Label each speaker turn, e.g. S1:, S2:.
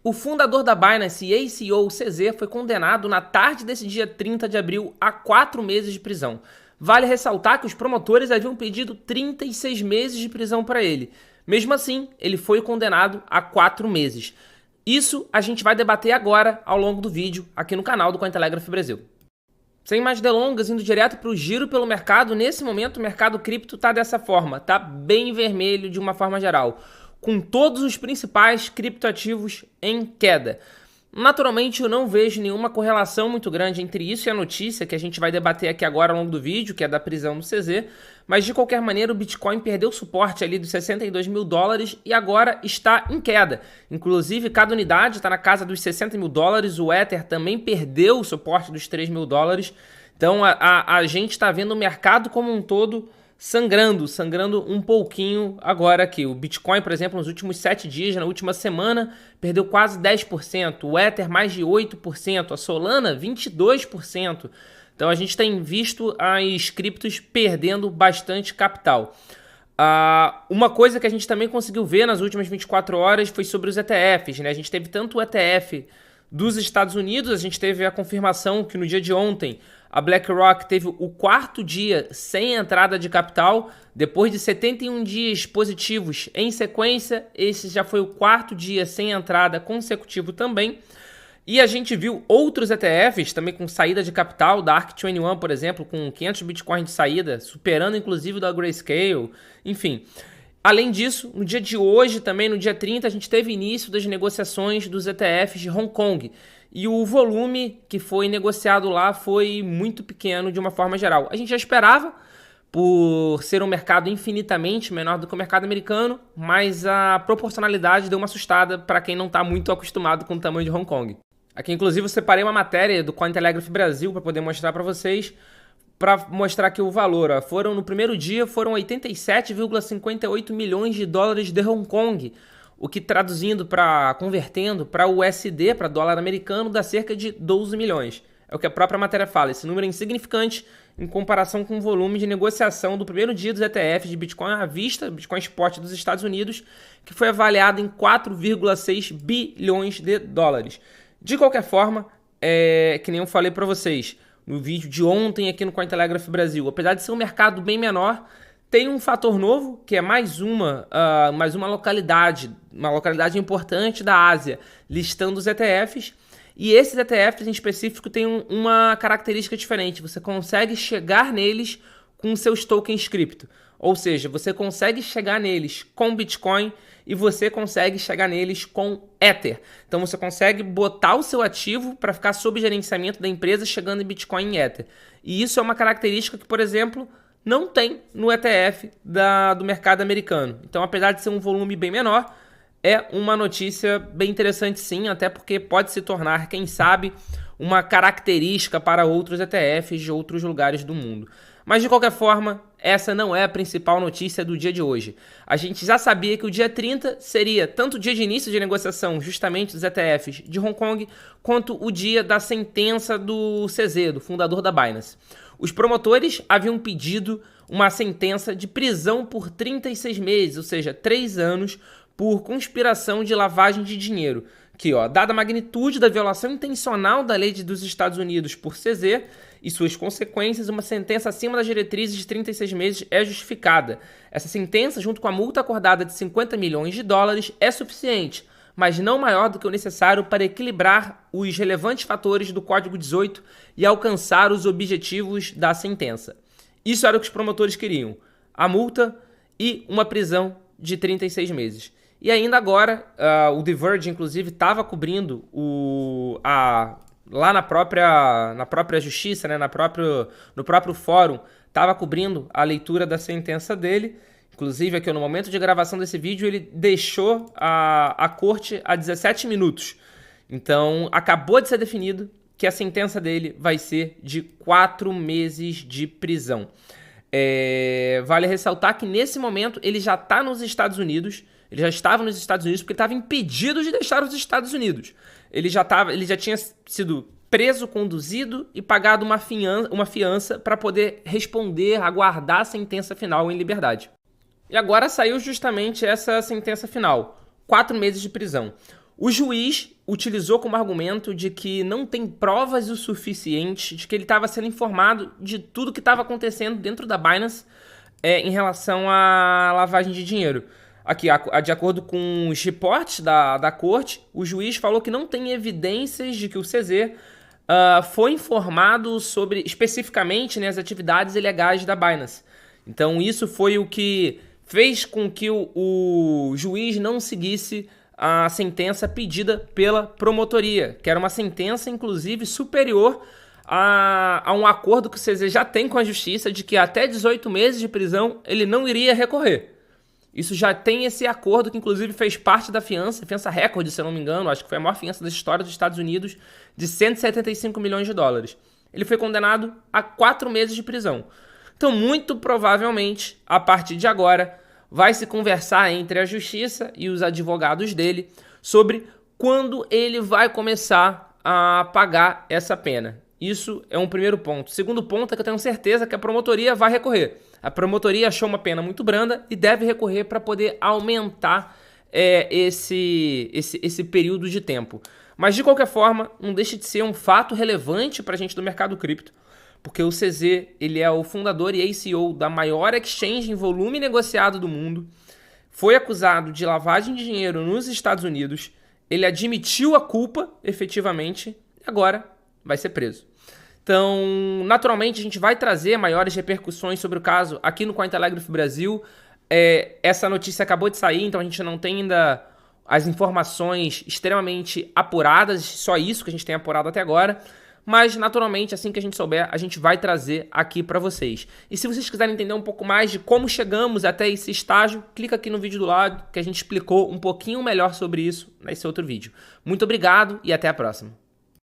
S1: O fundador da Binance e ex-CEO CZ foi condenado na tarde desse dia 30 de abril a 4 meses de prisão. Vale ressaltar que os promotores haviam pedido 36 meses de prisão para ele. Mesmo assim, ele foi condenado a 4 meses. Isso a gente vai debater agora ao longo do vídeo aqui no canal do Cointelegraph Brasil. Sem mais delongas, indo direto para o giro pelo mercado, nesse momento o mercado cripto está dessa forma, está bem vermelho de uma forma geral, com todos os principais criptoativos em queda. Naturalmente, eu não vejo nenhuma correlação muito grande entre isso e a notícia que a gente vai debater aqui agora ao longo do vídeo, que é da prisão do CZ, mas de qualquer maneira o Bitcoin perdeu o suporte ali dos 62 mil dólares e agora está em queda. Inclusive, cada unidade está na casa dos 60 mil dólares, o Ether também perdeu o suporte dos 3 mil dólares, então a gente está vendo o mercado como um todo sangrando um pouquinho agora aqui. O Bitcoin, por exemplo, nos últimos 7 dias, na última semana, perdeu quase 10%. O Ether, mais de 8%. A Solana, 22%. Então, a gente tem visto as criptos perdendo bastante capital. Uma coisa que a gente também conseguiu ver nas últimas 24 horas foi sobre os ETFs, né? A gente teve tanto o ETF dos Estados Unidos, a gente teve a confirmação que no dia de ontem a BlackRock teve o 4º dia sem entrada de capital, depois de 71 dias positivos em sequência, esse já foi o 4º dia sem entrada consecutivo também. E a gente viu outros ETFs também com saída de capital, da ARK21, por exemplo, com 500 Bitcoin de saída, superando inclusive o da Grayscale, enfim. Além disso, no dia de hoje, também no dia 30, a gente teve início das negociações dos ETFs de Hong Kong. E o volume que foi negociado lá foi muito pequeno de uma forma geral. A gente já esperava, por ser um mercado infinitamente menor do que o mercado americano, mas a proporcionalidade deu uma assustada para quem não está muito acostumado com o tamanho de Hong Kong. Aqui, inclusive, eu separei uma matéria do Cointelegraph Brasil para poder mostrar para vocês, para mostrar aqui o valor. No primeiro dia, foram 87,58 milhões de dólares de Hong Kong, o que convertendo para USD, para dólar americano, dá cerca de 12 milhões. É o que a própria matéria fala. Esse número é insignificante em comparação com o volume de negociação do primeiro dia dos ETFs de Bitcoin à vista, Bitcoin Spot dos Estados Unidos, que foi avaliado em 4,6 bilhões de dólares. De qualquer forma, que nem eu falei para vocês no vídeo de ontem aqui no Cointelegraph Brasil, apesar de ser um mercado bem menor, tem um fator novo, que é mais uma localidade, importante da Ásia, listando os ETFs. E esses ETFs em específico têm uma característica diferente. Você consegue chegar neles com seus tokens cripto. Ou seja, você consegue chegar neles com Bitcoin e você consegue chegar neles com Ether. Então você consegue botar o seu ativo para ficar sob gerenciamento da empresa chegando em Bitcoin e Ether. E isso é uma característica que, por exemplo, não tem no ETF do mercado americano. Então, apesar de ser um volume bem menor, é uma notícia bem interessante sim, até porque pode se tornar, quem sabe, uma característica para outros ETFs de outros lugares do mundo. Mas, de qualquer forma, essa não é a principal notícia do dia de hoje. A gente já sabia que o dia 30 seria tanto o dia de início de negociação justamente dos ETFs de Hong Kong, quanto o dia da sentença do CZ, do fundador da Binance. Os promotores haviam pedido uma sentença de prisão por 36 meses, ou seja, 3 anos, por conspiração de lavagem de dinheiro. Que, dada a magnitude da violação intencional da lei dos Estados Unidos por CZ e suas consequências, uma sentença acima das diretrizes de 36 meses é justificada. Essa sentença, junto com a multa acordada de 50 milhões de dólares, é suficiente, mas não maior do que o necessário para equilibrar os relevantes fatores do Código 18 e alcançar os objetivos da sentença. Isso era o que os promotores queriam, a multa e uma prisão de 36 meses. E ainda agora, o The Verge, inclusive, estava cobrindo lá na própria justiça, né, no próprio fórum, estava cobrindo a leitura da sentença dele. Inclusive, aqui no momento de gravação desse vídeo, ele deixou a corte a 17 minutos. Então, acabou de ser definido que a sentença dele vai ser de 4 meses de prisão. Vale ressaltar que, nesse momento, ele já está nos Estados Unidos. Ele já estava nos Estados Unidos porque ele estava impedido de deixar os Estados Unidos. Ele já tinha sido preso, conduzido e pagado uma fiança para poder responder, aguardar a sentença final em liberdade. E agora saiu justamente essa sentença final, 4 meses de prisão. O juiz utilizou como argumento de que não tem provas o suficiente de que ele estava sendo informado de tudo que estava acontecendo dentro da Binance em relação à lavagem de dinheiro. Aqui, de acordo com os reportes da corte, o juiz falou que não tem evidências de que o CZ foi informado sobre, especificamente, né, as atividades ilegais da Binance. Então, isso foi o que fez com que o juiz não seguisse a sentença pedida pela promotoria, que era uma sentença, inclusive, superior a um acordo que o CZ já tem com a justiça de que até 18 meses de prisão ele não iria recorrer. Isso já tem esse acordo que, inclusive, fez parte da fiança recorde, se eu não me engano, acho que foi a maior fiança da história dos Estados Unidos, de 175 milhões de dólares. Ele foi condenado a 4 meses de prisão. Então, muito provavelmente, a partir de agora, vai se conversar entre a justiça e os advogados dele sobre quando ele vai começar a pagar essa pena. Isso é um primeiro ponto. Segundo ponto é que eu tenho certeza que a promotoria vai recorrer. A promotoria achou uma pena muito branda e deve recorrer para poder aumentar esse período de tempo. Mas, de qualquer forma, não deixa de ser um fato relevante para a gente do mercado cripto, porque o CZ ele é o fundador e CEO da maior exchange em volume negociado do mundo, foi acusado de lavagem de dinheiro nos Estados Unidos, ele admitiu a culpa, efetivamente, e agora vai ser preso. Então, naturalmente, a gente vai trazer maiores repercussões sobre o caso aqui no Cointelegraph Brasil. Essa notícia acabou de sair, então a gente não tem ainda as informações extremamente apuradas, só isso que a gente tem apurado até agora. Mas, naturalmente, assim que a gente souber, a gente vai trazer aqui para vocês. E se vocês quiserem entender um pouco mais de como chegamos até esse estágio, clica aqui no vídeo do lado, que a gente explicou um pouquinho melhor sobre isso nesse outro vídeo. Muito obrigado e até a próxima.